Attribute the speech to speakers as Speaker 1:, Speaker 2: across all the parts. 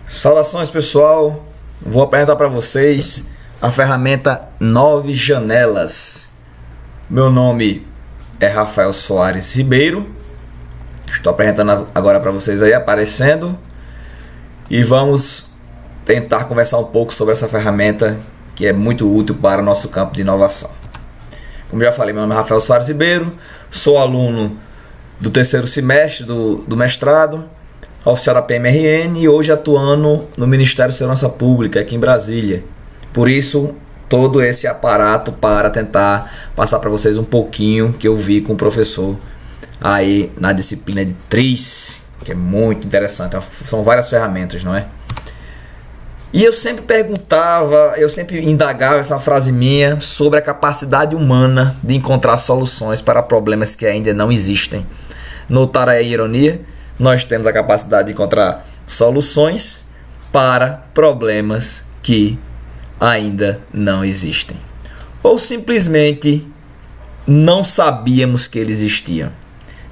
Speaker 1: Saudações, pessoal, vou apresentar para vocês a ferramenta 9 Janelas. Meu nome é Rafael Soares Ribeiro, estou apresentando agora para vocês aí, aparecendo, e vamos tentar conversar um pouco sobre essa ferramenta que é muito útil para o nosso campo de inovação. Como já falei, meu nome é Rafael Soares Ribeiro, sou aluno do terceiro semestre do mestrado, oficial da PMRN, e hoje atuando no Ministério de Segurança Pública aqui em Brasília. Por isso, todo esse aparato para tentar passar para vocês um pouquinho que eu vi com o professor aí na disciplina de TRIZ, que é muito interessante. São várias ferramentas, não é? E eu sempre perguntava, eu sempre indagava essa frase minha sobre a capacidade humana de encontrar soluções para problemas que ainda não existem. Notaram aí a ironia? Nós temos a capacidade de encontrar soluções para problemas que ainda não existem. Ou simplesmente não sabíamos que eles existiam.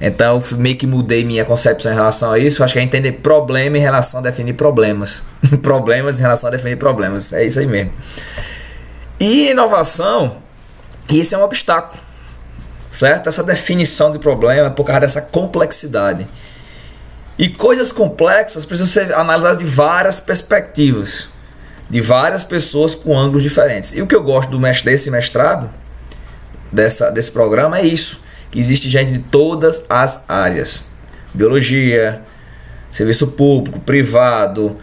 Speaker 1: Então eu meio que mudei minha concepção em relação a isso. Eu acho que é entender problema em relação a definir problemas. Problemas em relação a definir problemas. É isso aí mesmo. E inovação, isso é um obstáculo, certo? Essa definição de problema é por causa dessa complexidade. E coisas complexas precisam ser analisadas de várias perspectivas, de várias pessoas com ângulos diferentes. E o que eu gosto desse mestrado, desse programa, é isso. Que existe gente de todas as áreas. Biologia, serviço público, privado,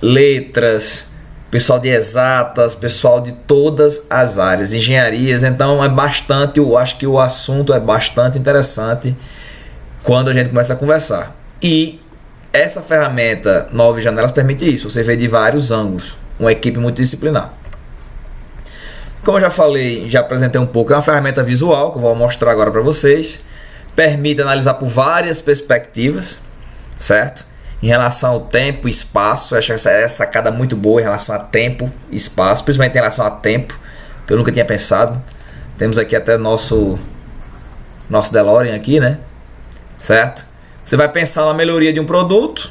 Speaker 1: letras, pessoal de exatas, pessoal de todas as áreas, engenharias. Então eu acho que o assunto é bastante interessante quando a gente começa a conversar. E essa ferramenta 9 Janelas permite isso, você vê de vários ângulos, uma equipe multidisciplinar. Como eu já falei, já apresentei um pouco, é uma ferramenta visual que eu vou mostrar agora para vocês. Permite analisar por várias perspectivas, certo? Em relação ao tempo e espaço, eu acho essa sacada muito boa em relação a tempo e espaço, principalmente em relação a tempo, que eu nunca tinha pensado. Temos aqui até nosso DeLorean aqui, né? Certo? Você vai pensar na melhoria de um produto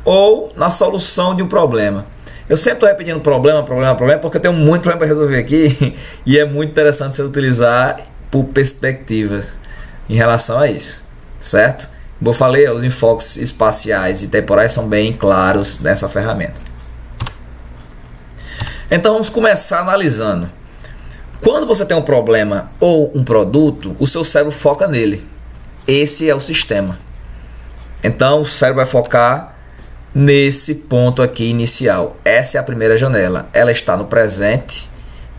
Speaker 1: ou na solução de um problema. Eu sempre estou repetindo problema, porque eu tenho muito problema para resolver aqui e é muito interessante você utilizar por perspectivas em relação a isso, certo? Como eu falei, os enfoques espaciais e temporais são bem claros nessa ferramenta. Então vamos começar analisando. Quando você tem um problema ou um produto, o seu cérebro foca nele. Esse é o sistema. Então o cérebro vai focar nesse ponto aqui inicial. Essa é a primeira janela. Ela está no presente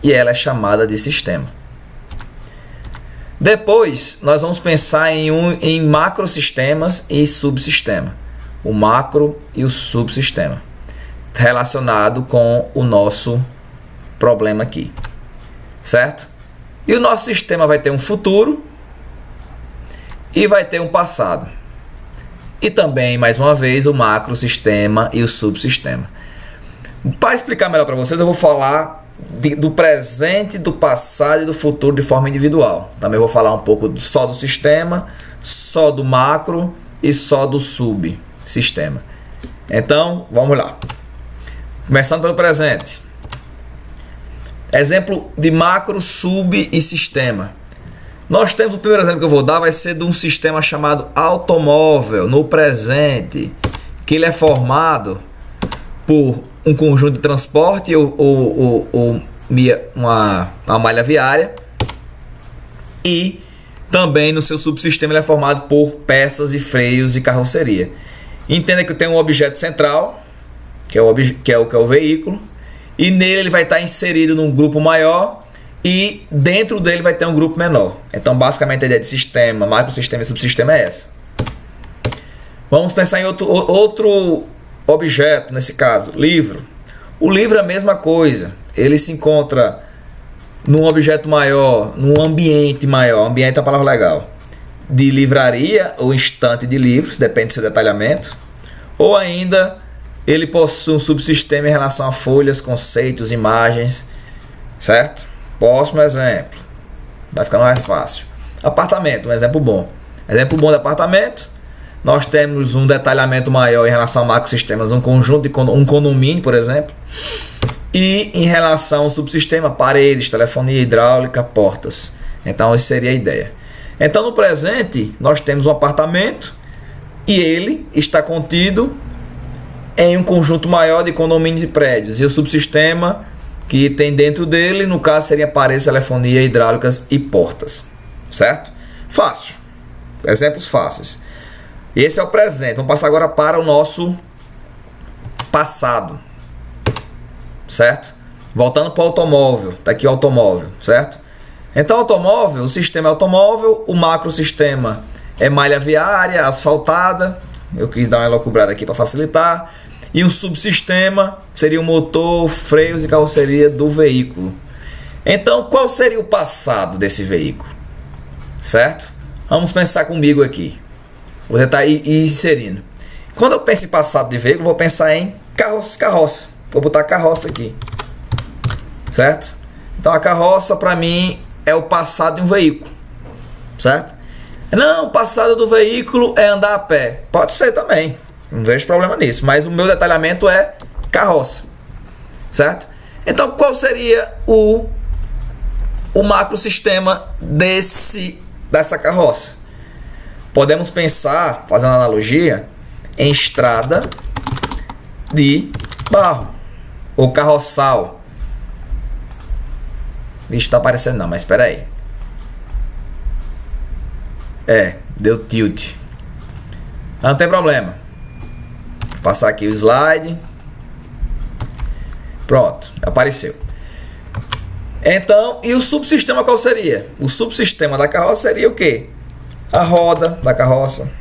Speaker 1: e ela é chamada de sistema. Depois nós vamos pensar em macrosistemas e subsistema. O macro e o subsistema, relacionado com o nosso problema aqui, certo? E o nosso sistema vai ter um futuro e vai ter um passado. E também, mais uma vez, o macrosistema e o subsistema. Para explicar melhor para vocês, eu vou falar do presente, do passado e do futuro de forma individual. Também vou falar um pouco só do sistema, só do macro e só do subsistema. Então, vamos lá. Começando pelo presente. Exemplo de macro, sub e sistema. Nós temos o primeiro exemplo que eu vou dar, vai ser de um sistema chamado automóvel no presente, que ele é formado por um conjunto de transporte ou uma malha viária, e também no seu subsistema ele é formado por peças e freios e carroceria. Entenda que tem um objeto central, que é o veículo, e nele ele vai estar inserido num grupo maior, e dentro dele vai ter um grupo menor. Então basicamente a ideia de sistema, macrosistema e subsistema é essa. Vamos pensar em outro objeto, nesse caso, livro. O livro é a mesma coisa. Ele se encontra num objeto maior, num ambiente maior. Ambiente é a palavra legal. De livraria ou estante de livros, depende do seu detalhamento. Ou ainda ele possui um subsistema em relação a folhas, conceitos, imagens, certo? Próximo exemplo, vai ficando mais fácil. Apartamento, um exemplo bom. Exemplo bom de apartamento, nós temos um detalhamento maior em relação a macrosistemas, um conjunto de um condomínio, por exemplo. E em relação ao subsistema, paredes, telefonia hidráulica, portas. Então, essa seria a ideia. Então, no presente, nós temos um apartamento e ele está contido em um conjunto maior de condomínios e prédios. E o subsistema que tem dentro dele, no caso, seria paredes, telefonia, hidráulicas e portas. Certo? Fácil. Exemplos fáceis. Esse é o presente. Vamos passar agora para o nosso passado. Certo? Voltando para o automóvel. Está aqui o automóvel. Certo? Então, automóvel, o sistema é automóvel, o macrosistema é malha viária, asfaltada. Eu quis dar uma elocubrada aqui para facilitar. E um subsistema seria o motor, freios e carroceria do veículo. Então, qual seria o passado desse veículo? Certo? Vamos pensar comigo aqui. Vou tentar ir inserindo. Quando eu penso em passado de veículo, vou pensar em carroça. Vou botar carroça aqui. Certo? Então, a carroça, para mim, é o passado de um veículo. Certo? Não, o passado do veículo é andar a pé. Pode ser também. Não vejo problema nisso. Mas o meu detalhamento é carroça. Certo? Então, qual seria o macrosistema dessa carroça? Podemos pensar, fazendo analogia, em estrada de barro. Ou carroçal. Vixe, tá aparecendo não, mas espera aí. Deu tilt. Não tem problema. Vou passar aqui o slide. Pronto, apareceu. Então, e o subsistema qual seria? O subsistema da carroça seria o quê? A roda da carroça.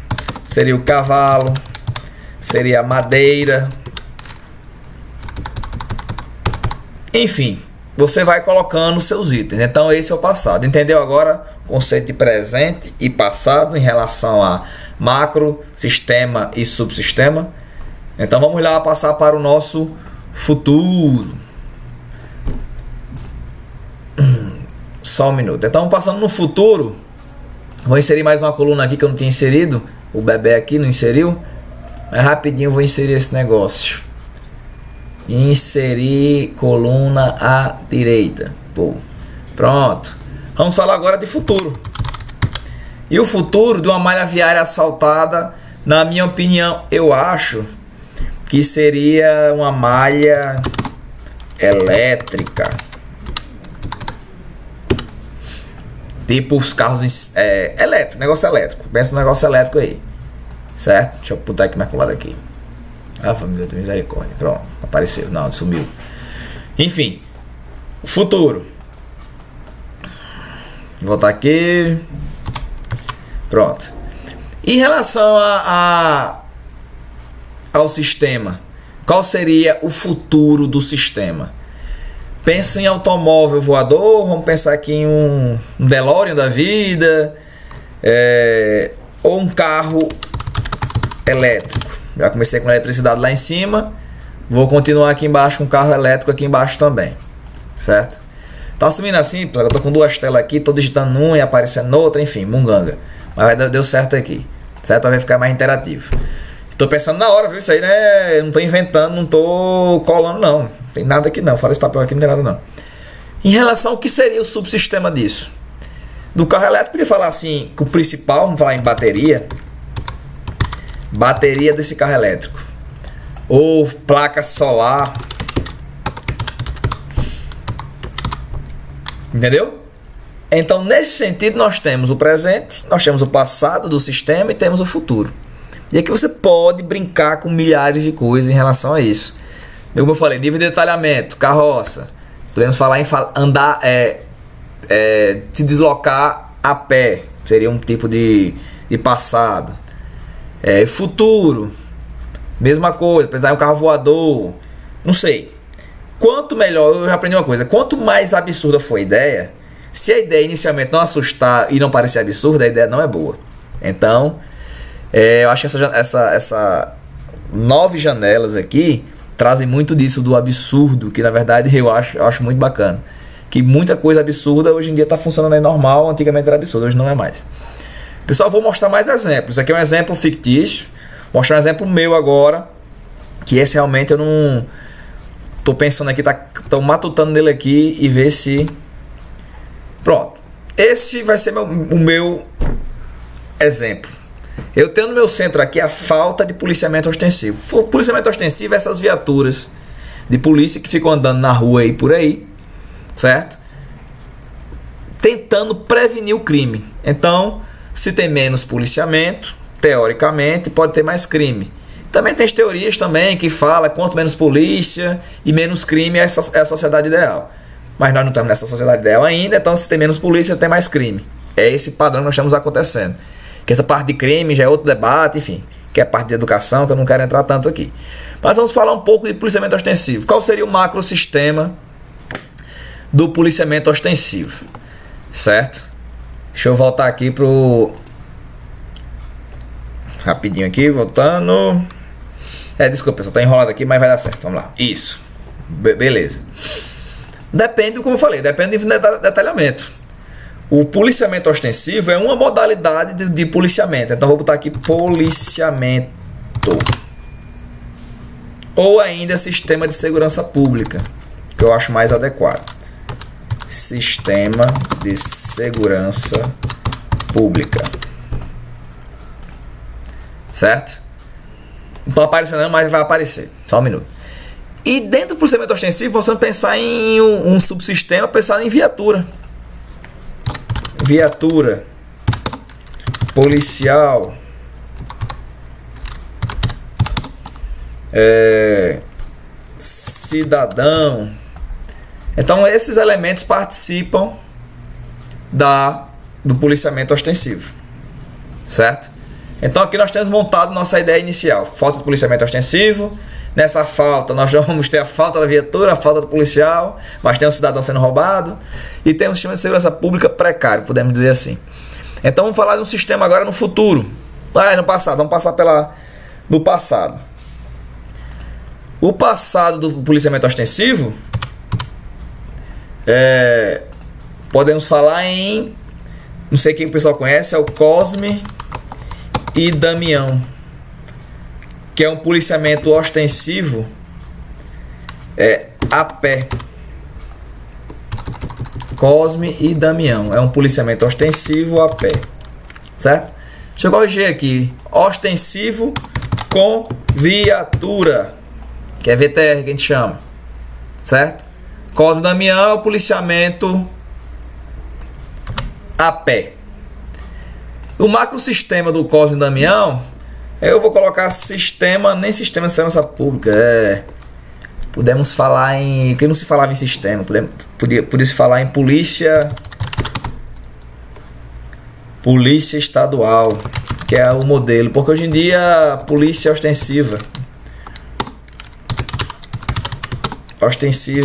Speaker 1: Seria o cavalo. Seria a madeira. Enfim. Você vai colocando seus itens. Então esse é o passado. Entendeu agora o conceito de presente e passado em relação a macro, sistema e subsistema? Então vamos lá passar para o nosso futuro. Só um minuto. Então passando no futuro, vou inserir mais uma coluna aqui que eu não tinha inserido. O bebê aqui não inseriu. Mas rapidinho eu vou inserir esse negócio. Inserir coluna à direita. Pronto. Vamos falar agora de futuro. E o futuro de uma malha viária asfaltada, na minha opinião, eu acho que seria uma malha elétrica. Tipo os carros elétricos, negócio elétrico. Pensa no negócio elétrico aí. Certo? Deixa eu botar aqui mais pro lado aqui. Ah, família de misericórdia. Pronto, apareceu. Não, sumiu. Enfim, o futuro. Vou voltar aqui. Pronto. Em relação ao sistema, qual seria o futuro do sistema? Pensa em automóvel voador, vamos pensar aqui em um DeLorean da vida, ou um carro elétrico. Já comecei com eletricidade lá em cima. Vou continuar aqui embaixo com carro elétrico aqui embaixo também. Certo? Tá assumindo assim, eu tô com duas telas aqui, tô digitando numa e aparecendo noutra, enfim, munganga. Mas deu certo aqui. Certo? Vai ficar mais interativo. Tô pensando na hora, viu? Isso aí, né? Eu não tô inventando, não tô colando, não. Não tem nada aqui não. Fala esse papel aqui, não tem nada não. Em relação ao que seria o subsistema disso? Do carro elétrico, eu podia falar assim, que o principal, vamos falar em bateria. Bateria desse carro elétrico. Ou placa solar. Entendeu? Então, nesse sentido, nós temos o presente, nós temos o passado do sistema e temos o futuro. E aqui você pode brincar com milhares de coisas em relação a isso. Como eu falei, nível de detalhamento, carroça. Podemos falar em andar, se deslocar a pé. Seria um tipo de passado. Futuro, mesma coisa, precisar de um carro voador, não sei. Quanto melhor, eu já aprendi uma coisa, quanto mais absurda for a ideia, se a ideia inicialmente não assustar e não parecer absurda, a ideia não é boa. Então, eu acho que essa 9 janelas aqui trazem muito disso do absurdo, que na verdade eu acho muito bacana. Que muita coisa absurda hoje em dia está funcionando aí normal, antigamente era absurdo, hoje não é mais. Pessoal, vou mostrar mais exemplos. Isso aqui é um exemplo fictício. Vou mostrar um exemplo meu agora, que esse realmente eu não tô pensando aqui, tô matutando nele aqui e ver se... Pronto. Esse vai ser o meu exemplo. Eu tenho no meu centro aqui a falta de policiamento ostensivo. O policiamento ostensivo é essas viaturas de polícia que ficam andando na rua aí por aí, certo? Tentando prevenir o crime. Então, se tem menos policiamento, teoricamente, pode ter mais crime. Também tem as teorias também que falam quanto menos polícia e menos crime é a sociedade ideal. Mas nós não estamos nessa sociedade ideal ainda, então se tem menos polícia, tem mais crime. É esse padrão que nós estamos acontecendo. Que essa parte de crime já é outro debate, enfim, que é a parte de educação, que eu não quero entrar tanto aqui. Mas vamos falar um pouco de policiamento ostensivo. Qual seria o macrosistema do policiamento ostensivo? Certo? Deixa eu voltar aqui pro... Rapidinho aqui, voltando. Desculpa, pessoal, tá enrolado aqui, mas vai dar certo. Vamos lá. Isso. Beleza. Depende, como eu falei, depende do detalhamento. O policiamento ostensivo é uma modalidade de policiamento. Então, vou botar aqui policiamento. Ou ainda sistema de segurança pública, que eu acho mais adequado. Sistema de segurança pública. Certo? Não está aparecendo, mas vai aparecer. Só um minuto. E dentro do procedimento ostensivo, você vai pensar em um subsistema, pensar em viatura. Viatura policial, cidadão. Então esses elementos participam do policiamento ostensivo, certo? Então aqui nós temos montado nossa ideia inicial. Falta de policiamento ostensivo. Nessa falta nós vamos ter a falta da viatura, a falta do policial, mas tem um cidadão sendo roubado e tem um sistema de segurança pública precário, podemos dizer assim. Então vamos falar de um sistema agora no futuro. No passado, vamos passar do passado. O passado do policiamento ostensivo, podemos falar em, não sei quem o pessoal conhece, é o Cosme e Damião, que é um policiamento ostensivo a pé. Cosme e Damião é um policiamento ostensivo a pé, certo? Deixa eu corrigir aqui, ostensivo com viatura, que é VTR que a gente chama, certo? Cosme e Damião é o policiamento a pé. O macrosistema do Cosme e Damião, eu vou colocar sistema, nem sistema de segurança pública, podemos falar em, que não se falava em sistema, podia se falar em polícia estadual, que é o modelo, porque hoje em dia polícia ostensiva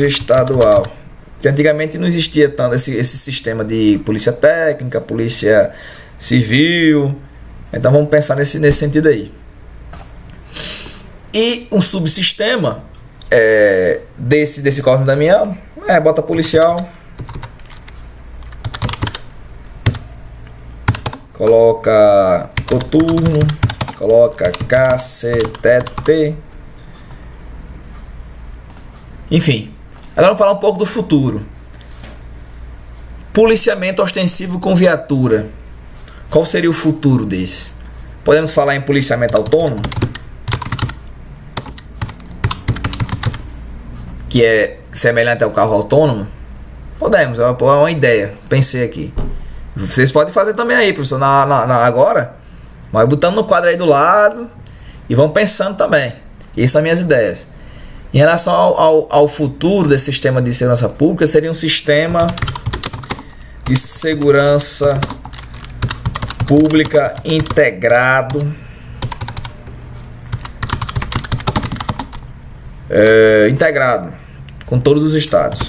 Speaker 1: estadual, que antigamente não existia tanto esse sistema de polícia técnica, polícia civil. Então vamos pensar nesse sentido aí. E um subsistema desse Cosme Damião, bota policial, coloca coturno, coloca cacetete. Enfim, agora vamos falar um pouco do futuro. Policiamento ostensivo com viatura. Qual seria o futuro desse? Podemos falar em policiamento autônomo, que é semelhante ao carro autônomo? Podemos, é uma ideia, pensei aqui. Vocês podem fazer também aí, professor, agora. Vai botando no quadro aí do lado e vão pensando também. Essas são minhas ideias. Em relação ao futuro desse sistema de segurança pública, seria um sistema de segurança pública integrado, integrado com todos os estados.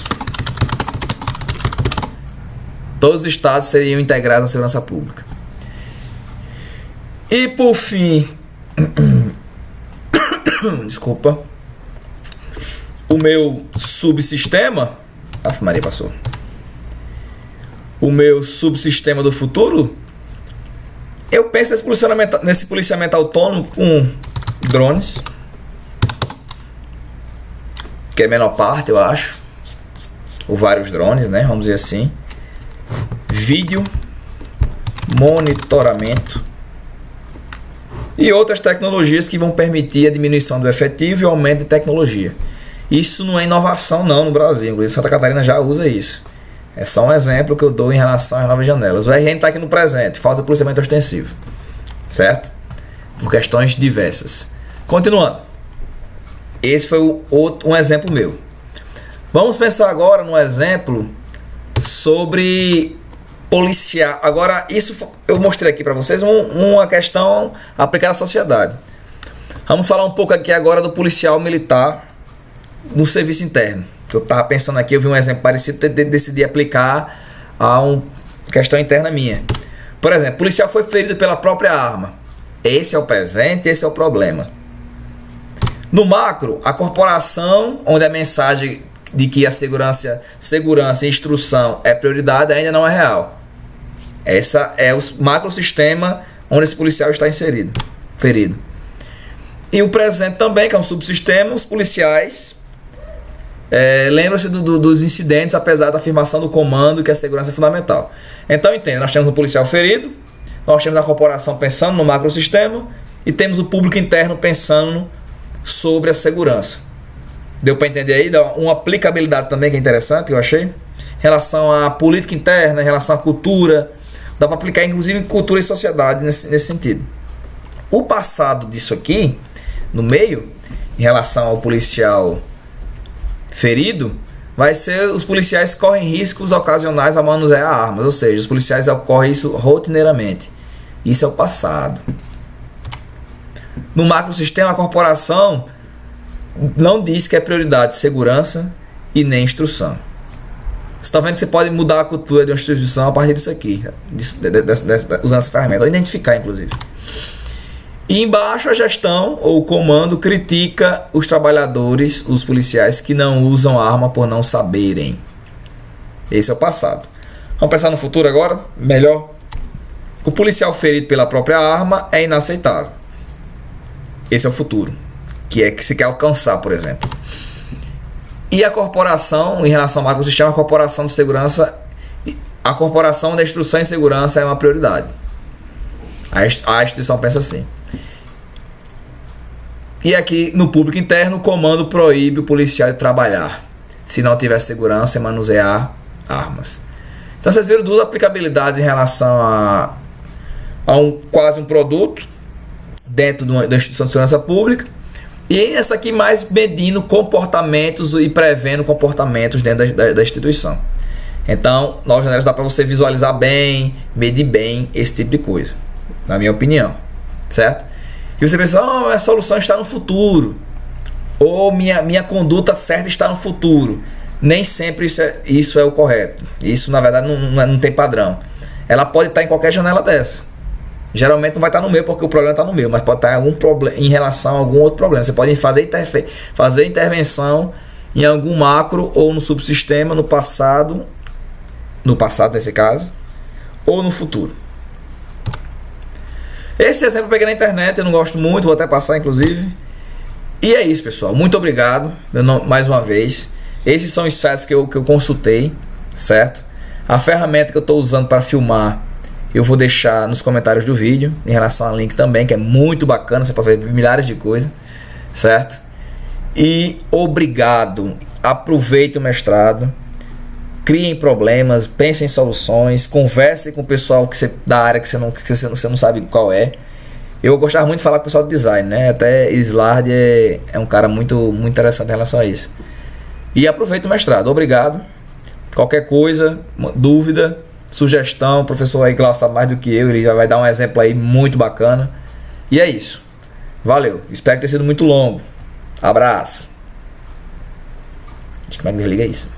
Speaker 1: Todos os estados seriam integrados na segurança pública. E por fim, desculpa, o meu subsistema, Maria passou. O meu subsistema do futuro, Eu penso nesse policiamento autônomo com drones, que é a menor parte, eu acho, ou vários drones, né? Vamos dizer assim. Vídeo, monitoramento e outras tecnologias que vão permitir a diminuição do efetivo e o aumento de tecnologia. Isso não é inovação não no Brasil, inclusive Santa Catarina já usa isso. É só um exemplo que eu dou em relação às novas janelas. O RN está aqui no presente, falta policiamento ostensivo, certo? Por questões diversas. Continuando. Esse foi um exemplo meu. Vamos pensar agora no exemplo sobre policial. Agora, isso eu mostrei aqui para vocês uma questão aplicada à sociedade. Vamos falar um pouco aqui agora do policial militar no serviço interno. Que eu estava pensando aqui, eu vi um exemplo parecido e decidi aplicar a uma questão interna minha. Por exemplo, o policial foi ferido pela própria arma. Esse é o presente, esse é o problema. No macro, a corporação, onde a mensagem de que a segurança e instrução é prioridade, ainda não é real. Essa é o macrosistema onde esse policial está inserido, ferido. E o presente também, que é um subsistema, os policiais lembram-se dos incidentes, apesar da afirmação do comando que a segurança é fundamental. Então, entenda, nós temos um policial ferido, nós temos a corporação pensando no macrosistema e temos o público interno pensando sobre a segurança. Deu para entender aí? Dá uma aplicabilidade também que é interessante, eu achei. Em relação à política interna, em relação à cultura. Dá para aplicar inclusive em cultura e sociedade nesse sentido. O passado disso aqui, no meio, em relação ao policial ferido, vai ser os policiais correm riscos ocasionais a manusear armas. Ou seja, os policiais ocorrem isso rotineiramente. Isso é o passado. No macrosistema, a corporação não diz que é prioridade segurança e nem instrução. Você está vendo que você pode mudar a cultura de uma instituição a partir disso aqui, usando essa ferramenta, ou identificar inclusive. E embaixo a gestão ou o comando critica os trabalhadores, os policiais que não usam arma por não saberem. Esse é o passado. Vamos pensar no futuro agora? Melhor. O policial ferido pela própria arma é inaceitável. Esse é o futuro, que é que se quer alcançar, por exemplo. E a corporação, em relação ao macrosistema, a corporação de segurança, a corporação da instrução e segurança é uma prioridade. A instituição pensa assim. E aqui no público interno, o comando proíbe o policial de trabalhar se não tiver segurança e manusear armas. Então vocês viram duas aplicabilidades em relação a quase um produto dentro da instituição de segurança pública, e essa aqui mais medindo comportamentos e prevendo comportamentos dentro da instituição. Então, novas janelas dá para você visualizar bem, medir bem esse tipo de coisa, na minha opinião, certo? E você pensa, a solução está no futuro, ou minha conduta certa está no futuro. Nem sempre isso é o correto. Isso, na verdade, não tem padrão. Ela pode estar em qualquer janela dessa. Geralmente não vai estar no meio porque o problema está no meio, mas pode estar em algum problema em relação a algum outro problema. Você pode fazer intervenção em algum macro ou no subsistema no passado nesse caso, ou no futuro. Esse exemplo eu peguei na internet, eu não gosto muito, vou até passar inclusive. E é isso, pessoal. Muito obrigado mais uma vez. Esses são os sites que eu consultei, certo? A ferramenta que eu estou usando para filmar eu vou deixar nos comentários do vídeo, em relação ao link também, que é muito bacana, você pode ver milhares de coisas, certo? E obrigado, aproveite o mestrado, criem problemas, pensem em soluções, converse com o pessoal da área que você não sabe qual é. Eu gostava muito de falar com o pessoal do design, né? Até Slard é um cara muito interessante em relação a isso. E aproveite o mestrado, obrigado. Qualquer coisa, dúvida, sugestão, o professor aí Glaucio sabe mais do que eu, ele já vai dar um exemplo aí muito bacana. E é isso. Valeu. Espero ter sido muito longo. Abraço. Como é que desliga isso?